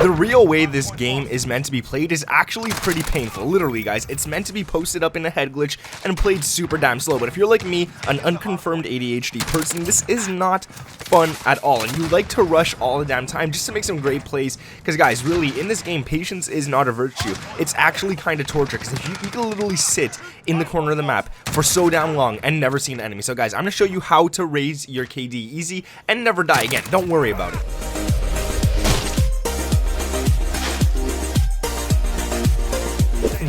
The real way this game is meant to be played is actually pretty painful. Literally, guys, it's meant to be posted up in a head glitch and played super damn slow. But if you're like me, an unconfirmed ADHD person, this is not fun at all, and you like to rush all the damn time just to make some great plays. Because guys, really, in this game, patience is not a virtue. It's actually kind of torture, because if you can literally sit in the corner of the map for so damn long and never see an enemy. So guys, I'm going to show you how to raise your KD easy and never die again. Don't worry about it.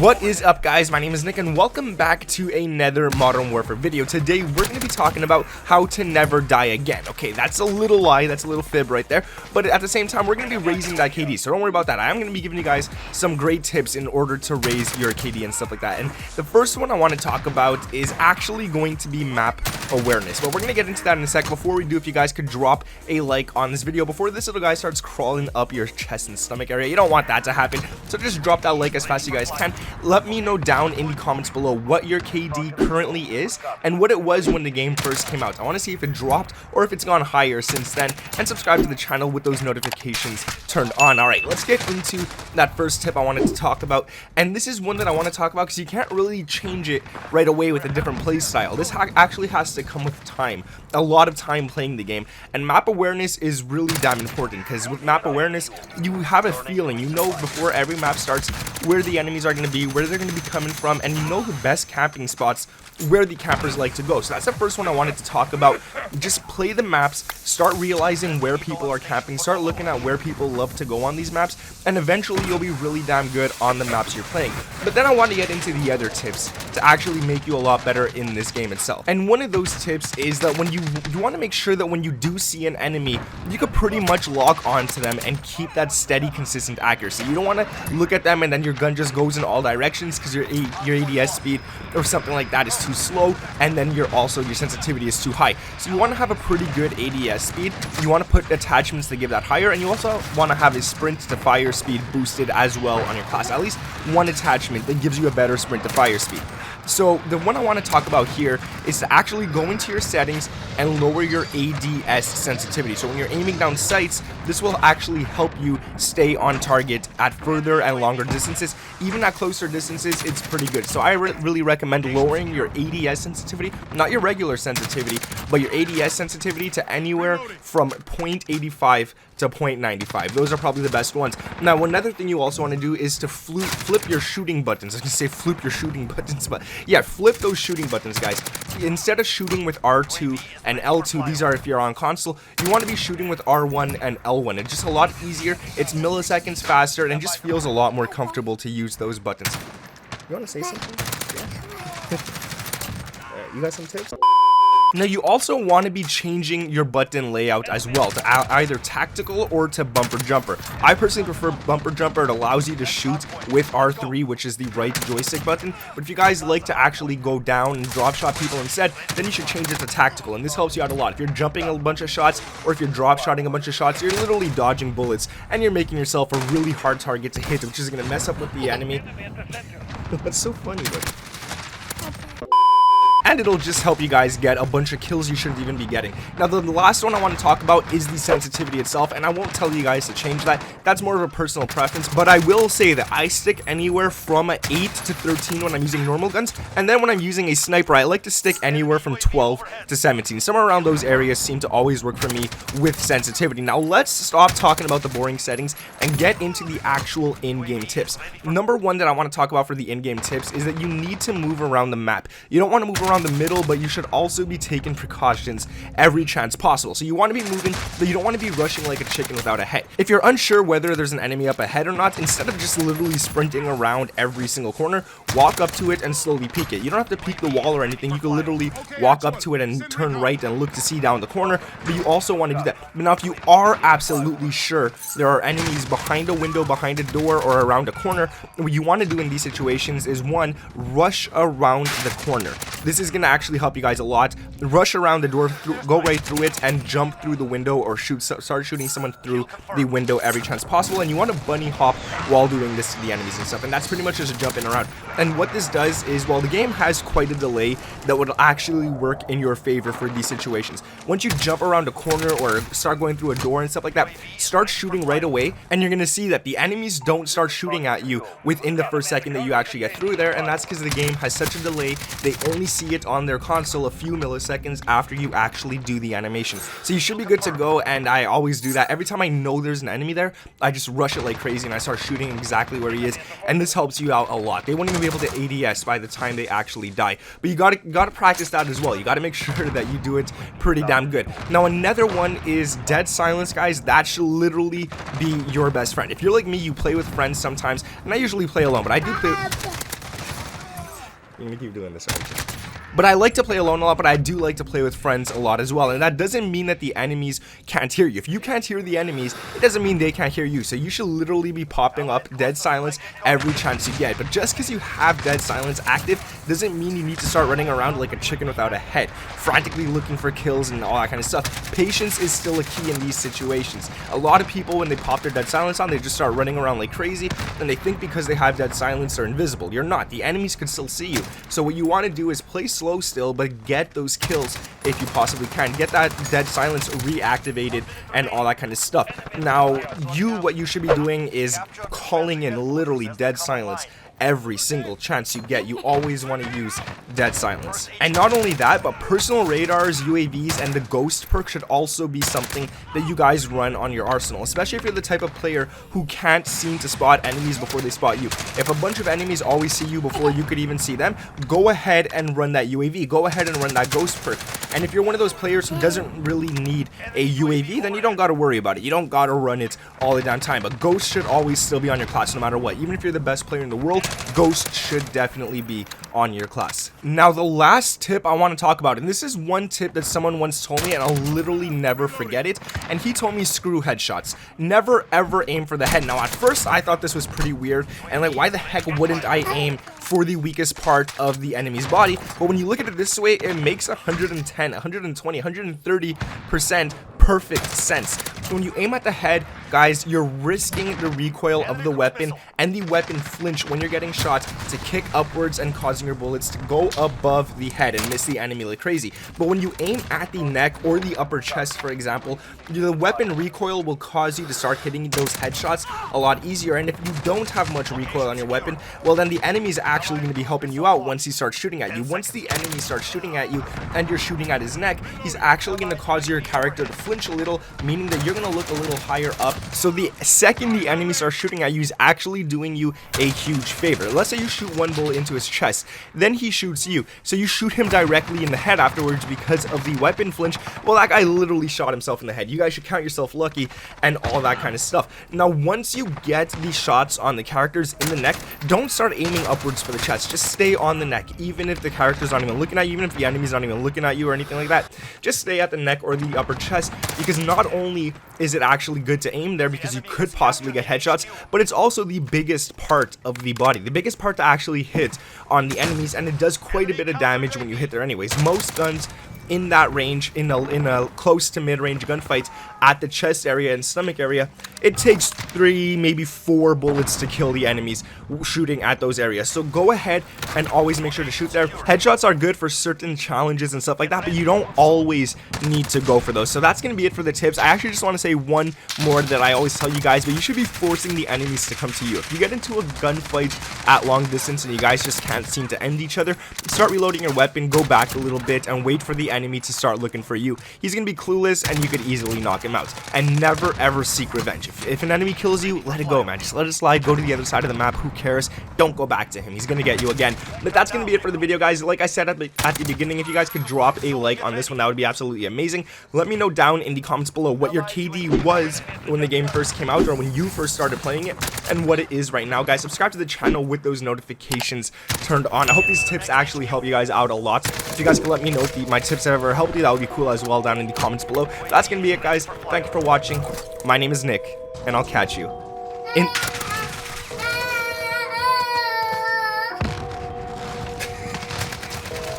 What is up, guys? My name is Nick and welcome back to another Modern Warfare video. Today we're going to be talking about how to never die again. Okay, that's a little lie, that's a little fib right there, but at the same time we're going to be raising that KD, so don't worry about that. I am going to be giving you guys some great tips in order to raise your KD and stuff like that. And the first one I want to talk about is actually going to be map awareness, but we're going to get into that in a sec. Before we do, if you guys could drop a like on this video before this little guy starts crawling up your chest and stomach area. You don't want that to happen, so just drop that like as fast as you guys can. Let me know down in the comments below what your KD currently is and what it was when the game first came out. I want to see if it dropped or if it's gone higher since then, and subscribe to the channel with those notifications turned on. Alright, let's get into that first tip I wanted to talk about, and this is one that I want to talk about because you can't really change it right away with a different play style. This actually has to come with time, a lot of time playing the game, and map awareness is really damn important, because with map awareness you have a feeling, you know before every map starts where the enemies are going to be, where they're going to be coming from, and you know the best camping spots where the campers like to go. So that's the first one I wanted to talk about. Just play the maps, start realizing where people are camping, start looking at where people love to go on these maps, and eventually you'll be really damn good on the maps you're playing. But then I want to get into the other tips to actually make you a lot better in this game itself. And one of those tips is that when you want to make sure that when you do see an enemy, you could pretty much lock onto them and keep that steady, consistent accuracy. You don't want to look at them and then your gun just goes in all directions because your ADS speed or something like that is too slow, and then your sensitivity is too high. So you want to have a pretty good ADS speed. You want to put attachments to give that higher, and you also want to have a sprint to fire speed boosted as well on your class. At least one attachment that gives you a better sprint to fire speed. So the one I want to talk about here is to actually go into your settings and lower your ADS sensitivity. So when you're aiming down sights, this will actually help you stay on target at further and longer distances. Even at closer distances, it's pretty good. So I really recommend lowering your ADS sensitivity, not your regular sensitivity, but your ADS sensitivity to anywhere from 0.85 to 0.95. Those are probably the best ones. Now, another thing you also want to do is to flip your shooting buttons. I was going to say flip your shooting buttons, but yeah, flip those shooting buttons, guys. Instead of shooting with R2 and L2, these are if you're on console, you want to be shooting with R1 and L1. It's just a lot easier, it's milliseconds faster, and it just feels a lot more comfortable to use those buttons. You want to say something? Yeah. You got some tips? Now, you also want to be changing your button layout as well to either tactical or to bumper jumper. I personally prefer bumper jumper. It allows you to shoot with R3, which is the right joystick button. But if you guys like to actually go down and drop shot people instead, then you should change it to tactical, and this helps you out a lot. If you're jumping a bunch of shots or if you're drop shotting a bunch of shots, you're literally dodging bullets and you're making yourself a really hard target to hit, which is going to mess up with the enemy. That's so funny, though. And it'll just help you guys get a bunch of kills you shouldn't even be getting. Now, the last one I want to talk about is the sensitivity itself, and I won't tell you guys to change that. That's more of a personal preference, but I will say that I stick anywhere from 8 to 13 when I'm using normal guns, and then when I'm using a sniper, I like to stick anywhere from 12 to 17. Somewhere around those areas seem to always work for me with sensitivity. Now, let's stop talking about the boring settings and get into the actual in-game tips. Number one that I want to talk about for the in-game tips is that you need to move around the map. You don't want to move around the middle, but you should also be taking precautions every chance possible. So you want to be moving, but you don't want to be rushing like a chicken without a head. If you're unsure whether there's an enemy up ahead or not, instead of just literally sprinting around every single corner, walk up to it and slowly peek it. You don't have to peek the wall or anything. You can literally walk up to it and turn right and look to see down the corner, but you also want to do that. But now, if you are absolutely sure there are enemies behind a window, behind a door, or around a corner, what you want to do in these situations is, one, rush around the corner. This is gonna actually help you guys a lot. Rush around the door, go right through it, and jump through the window, or start shooting someone through the window every chance possible. And you want to bunny hop while doing this to the enemies and stuff, and that's pretty much just jumping around. And what this does is, well, the game has quite a delay that would actually work in your favor for these situations. Once you jump around a corner or start going through a door and stuff like that, start shooting right away, and you're gonna see that the enemies don't start shooting at you within the first second that you actually get through there, and that's because the game has such a delay. They only see it on their console a few milliseconds after you actually do the animation. So you should be good to go, and I always do that. Every time I know there's an enemy there, I just rush it like crazy and I start shooting exactly where he is, and this helps you out a lot. They won't even be able to ADS by the time they actually die, but you gotta practice that as well. You gotta make sure that you do it pretty damn good. Now another one is dead silence, guys. That should literally be your best friend. If you're like me, you play with friends sometimes, and I usually play alone, but I do play. You're gonna keep doing this, aren't you? But I like to play alone a lot, but I do like to play with friends a lot as well. And that doesn't mean that the enemies can't hear you. If you can't hear the enemies, it doesn't mean they can't hear you. So you should literally be popping up dead silence every chance you get. But just because you have dead silence active doesn't mean you need to start running around like a chicken without a head, frantically looking for kills and all that kind of stuff. Patience is still a key in these situations. A lot of people, when they pop their dead silence on, they just start running around like crazy, and they think because they have dead silence they're invisible. You're not. The enemies can still see you. So what you want to do is play slow still, but get those kills if you possibly can. Get that dead silence reactivated and all that kind of stuff. Now, what you should be doing is calling in literally dead silence every single chance you get. You always want to use dead silence. And not only that, but personal radars, UAVs, and the ghost perk should also be something that you guys run on your arsenal, especially if you're the type of player who can't seem to spot enemies before they spot you. If a bunch of enemies always see you before you could even see them, go ahead and run that UAV. Go ahead and run that ghost perk. And if you're one of those players who doesn't really need a UAV, then you don't got to worry about it. You don't got to run it all the damn time. But ghost should always still be on your class no matter what. Even if you're the best player in the world, ghost should definitely be on your class. Now, the last tip I want to talk about, and this is one tip that someone once told me and I'll literally never forget it, and he told me screw headshots. Never ever aim for the head. Now, at first I thought this was pretty weird, and like, why the heck wouldn't I aim for the weakest part of the enemy's body? But when you look at it this way, it makes 110, 120, 130% perfect sense. When you aim at the head, guys, you're risking the recoil of the weapon and the weapon flinch when you're getting shot to kick upwards and causing your bullets to go above the head and miss the enemy like crazy. But when you aim at the neck or the upper chest, for example, the weapon recoil will cause you to start hitting those headshots a lot easier. And if you don't have much recoil on your weapon, well, then the enemy is actually going to be helping you out once he starts shooting at you. Once the enemy starts shooting at you and you're shooting at his neck, he's actually going to cause your character to flinch a little, meaning that you're going to look a little higher up. So the second the enemy starts shooting at you, he's actually doing you a huge favor. Let's say you shoot one bullet into his chest, then he shoots you, so you shoot him directly in the head afterwards because of the weapon flinch. Well, that guy literally shot himself in the head. You guys should count yourself lucky and all that kind of stuff. Now, once you get the shots on the characters in the neck, don't start aiming upwards for the chest. Just stay on the neck, even if the character's not even looking at you, even if the enemy's not even looking at you or anything like that. Just stay at the neck or the upper chest, because not only is it actually good to aim there because you could possibly get headshots, but it's also the biggest part of the body, the biggest part to actually hit on the enemies, and it does quite a bit of damage when you hit there anyways. Most guns in that range, in a close to mid-range gunfight at the chest area and stomach area, it takes 3, maybe 4 bullets to kill the enemies shooting at those areas. So go ahead and always make sure to shoot there. Headshots are good for certain challenges and stuff like that, but you don't always need to go for those. So that's going to be it for the tips. I actually just want to say one more that I always tell you guys, but you should be forcing the enemies to come to you. If you get into a gunfight at long distance and you guys just can't seem to end each other, start reloading your weapon, go back a little bit, and wait for the enemy to start looking for you. He's gonna be clueless and you could easily knock him out. And never ever seek revenge. If an enemy kills you, let it go, man. Just let it slide, go to the other side of the map, who cares? Don't go back to him, he's gonna get you again. But that's gonna be it for the video, guys. Like I said at the beginning, if you guys could drop a like on this one, that would be absolutely amazing. Let me know down in the comments below what your KD was when the game first came out, or when you first started playing it, and what it is right now, guys. Subscribe to the channel with those notifications turned on. I hope these tips actually help you guys out a lot. If you guys could let me know if my tips have ever helped you, that would be cool as well down in the comments below. That's gonna be it, guys. Thank you for watching. My name is Nick, and I'll catch you in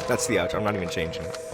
That's the outro. I'm not even changing it.